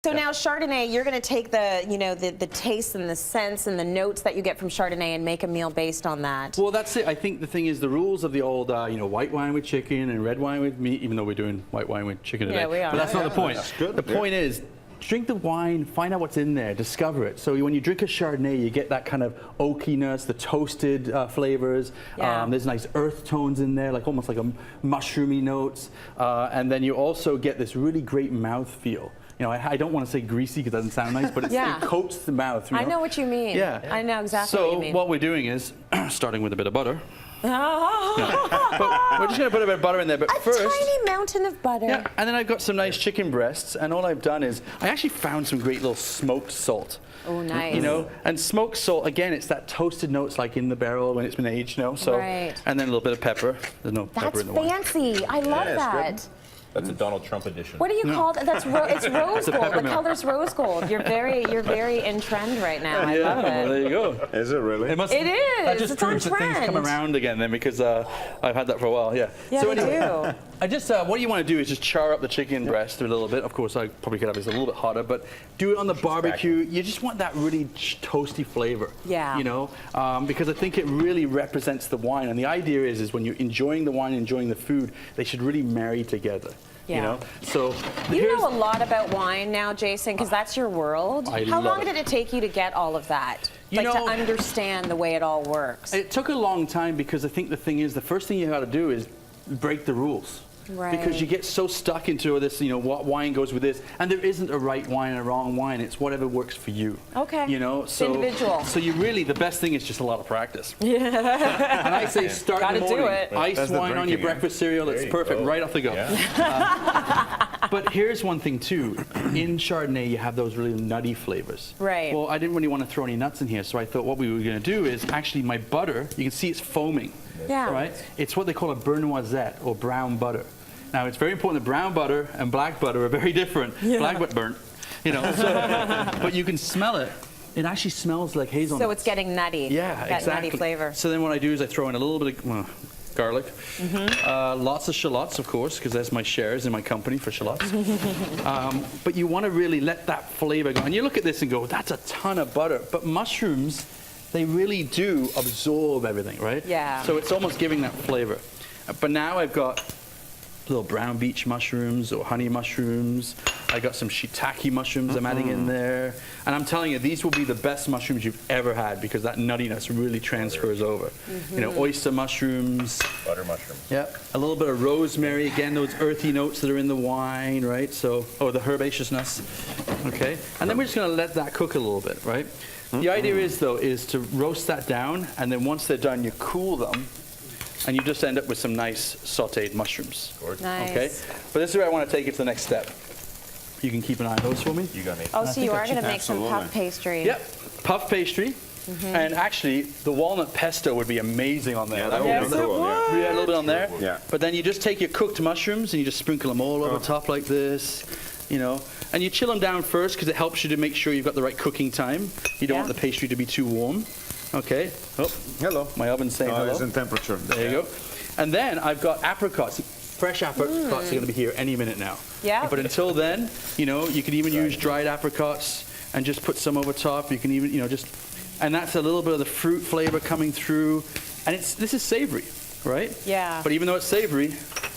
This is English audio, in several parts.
So now Chardonnay, you're going to take the, the taste and the scents and the notes that you get from Chardonnay and make a meal based on that. Well, that's it. I think the thing is the rules of the old, white wine with chicken and red wine with meat, even though we're doing white wine with chicken today. Yeah, we are. But that's not the point. That's good. The point is, drink the wine, find out what's in there, discover it. So when you drink a Chardonnay, you get that kind of oakiness, the toasted flavors. Yeah. There's nice earth tones in there, like almost like a mushroomy notes. And then you also get this really great mouth feel. I don't want to say greasy because it doesn't sound nice, but it coats the mouth. I know what you mean. Yeah. I know exactly what you mean. So what we're doing is, starting with a bit of butter. But we're just going to put a bit of butter in there, but first... A tiny mountain of butter. Yeah, and then I've got some nice chicken breasts, and all I've done is, I actually found some great little smoked salt. Oh, nice. And smoked salt, again, it's that toasted notes like in the barrel when it's been aged, so... Right. And then a little bit of pepper. There's no pepper in the wine. That's fancy. I love that. That's a Donald Trump edition. What do you call it? It's rose gold. The peppermint. color's rose gold. You're very in trend right now. I love it. Well, there you go. Is it really? It is. That just It's on proves that things come trend. around again then, because I've had that for a while, yeah. Yeah, So they anyway, do. I just, what you want to do is just char up the chicken breast a little bit. Of course, I probably could have this a little bit hotter, but do it on the barbecue. You just want that really toasty flavor. Yeah. Because I think it really represents the wine. And the idea is when you're enjoying the wine, enjoying the food, they should really marry together. Yeah. So You know a lot about wine now, Jason, because that's your world. How long did it take you to get all of that? To understand the way it all works? It took a long time because I think the thing is, the first thing you got to do is break the rules. Right. Because you get so stuck into this, what wine goes with this, and there isn't a right wine and a wrong wine. It's whatever works for you. Okay. So individual. So the best thing is just a lot of practice. Yeah. And I say start in the morning. Gotta do it. Ice wine on your breakfast cereal. It's perfect right off the go. Yeah. But here's one thing too. In Chardonnay, you have those really nutty flavors. Right. Well, I didn't really want to throw any nuts in here, so I thought what we were going to do is actually my butter. You can see it's foaming. Yeah. Right. It's what they call a beurre noisette or brown butter. Now, it's very important that brown butter and black butter are very different. Yeah. Black but burnt, but you can smell it. It actually smells like hazelnut. So it's getting nutty. Yeah, that exactly. nutty flavor. So then what I do is I throw in a little bit of garlic, lots of shallots, of course, because that's my shares in my company for shallots. But you want to really let that flavor go. And you look at this and go, that's a ton of butter. But mushrooms, they really do absorb everything, right? Yeah. So it's almost giving that flavor. But now I've got little brown beach mushrooms or honey mushrooms. I got some shiitake mushrooms I'm adding in there. And I'm telling you, these will be the best mushrooms you've ever had because that nuttiness really transfers over. Oyster mushrooms. Butter mushrooms. Yeah, a little bit of rosemary. Again, those earthy notes that are in the wine, right? So, the herbaceousness. Okay, and then we're just gonna let that cook a little bit, right? The idea is, though, is to roast that down, and then once they're done, you cool them, and you just end up with some nice sautéed mushrooms. Nice. Okay, but this is where I want to take it to the next step. You can keep an eye on those for me. You got me. Oh, so you are going to make some puff pastry. Yep, puff pastry. And actually, the walnut pesto would be amazing on there. Yeah, that would be cool. Yeah, a little bit on there. Yeah. But then you just take your cooked mushrooms and you just sprinkle them all over top like this, And you chill them down first because it helps you to make sure you've got the right cooking time. You don't want the pastry to be too warm. Okay. Oh, hello. My oven's saying hello. It's in temperature. There you go. And then I've got apricots. Fresh apricots are going to be here any minute now. Yeah. But until then, you can even use dried apricots and just put some over top. You can even, and that's a little bit of the fruit flavor coming through. And this is savory, right? Yeah. But even though it's savory,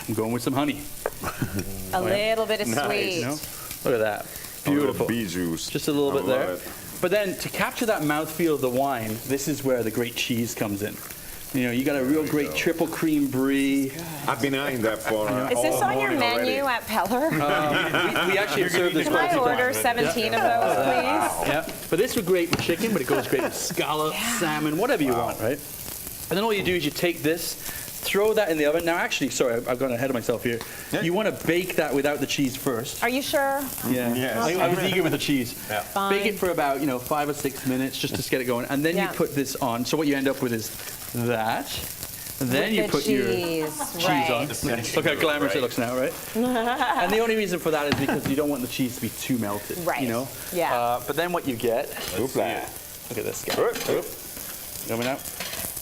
I'm going with some honey. A little bit of sweet. Look at that. Beautiful. Bee juice. Just a little bit there. But then to capture that mouthfeel of the wine, this is where the great cheese comes in. You got a real great triple cream brie. I've been eyeing that for Is this on your menu at Peller? We actually serve this. Can I order 17 of those, please? Yeah, but this would great with chicken, but it goes great with scallops, salmon, whatever you want, right? And then all you do is you take this, throw that in the oven. Now, actually, sorry, I've gone ahead of myself here. Yeah. You want to bake that without the cheese first. Are you sure? Yeah. Yes. I was eager with the cheese. Yeah. Fine. Bake it for about 5 or 6 minutes just to get it going, and then you put this on. So what you end up with is that. And then you put your cheese on. Look how glamorous it looks now, right? And the only reason for that is because you don't want the cheese to be too melted. Right. Yeah. But then what you get? Look at this guy. Coming out.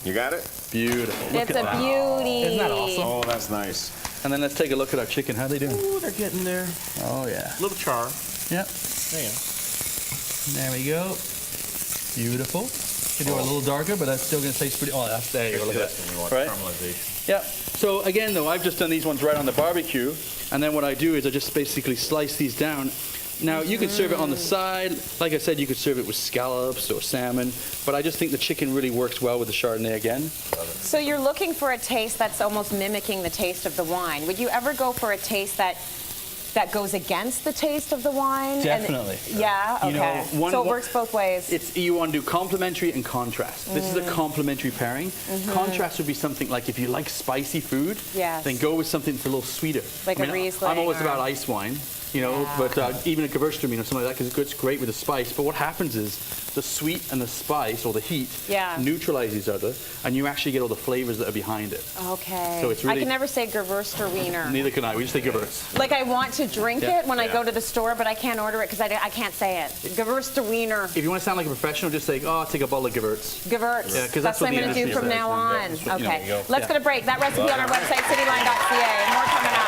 You got it? Beautiful. It's a beauty. Isn't that awesome? Oh, that's nice. And then let's take a look at our chicken. How are they doing? Ooh, they're getting there. Oh, yeah. A little char. Yep. There we go. Beautiful. Can do it a little darker, but that's still going to taste pretty. Oh, that's there you go. Look at that. We want Right? caramelization. Yeah. So again, though, I've just done these ones right on the barbecue, and then what I do is I just basically slice these down. Now, you can serve it on the side. Like I said, you could serve it with scallops or salmon, but I just think the chicken really works well with the Chardonnay again. So you're looking for a taste that's almost mimicking the taste of the wine. Would you ever go for a taste that goes against the taste of the wine? Definitely. Yeah, okay. You know, so it works both ways. You want to do complementary and contrast. This is a complementary pairing. Contrast would be something like if you like spicy food, Yes. then go with something that's a little sweeter. Like a Riesling I'm always or- about ice wine, you know, but even a Gewürztraminer or something like that, because it's great with the spice. But what happens is the sweet and the spice, or the heat, neutralize each other, and you actually get all the flavors that are behind it. Okay. So it's I really- can never say Gewürztraminer. Neither can I. We just say Gewürz. Like I want to drink Yeah. it when I go to the store, but I can't order it because I can't say it. Gewürztraminer. If you want to sound like a professional, just say, oh, I'll take a bottle of Gewürz. Gewürz. Yeah, 'cause that's that's what what I'm the going to do industry from says. now Yeah, on. that's what- you know, Okay. there you go. Let's Yeah. go to break. That recipe on our website, cityline.ca. More coming up.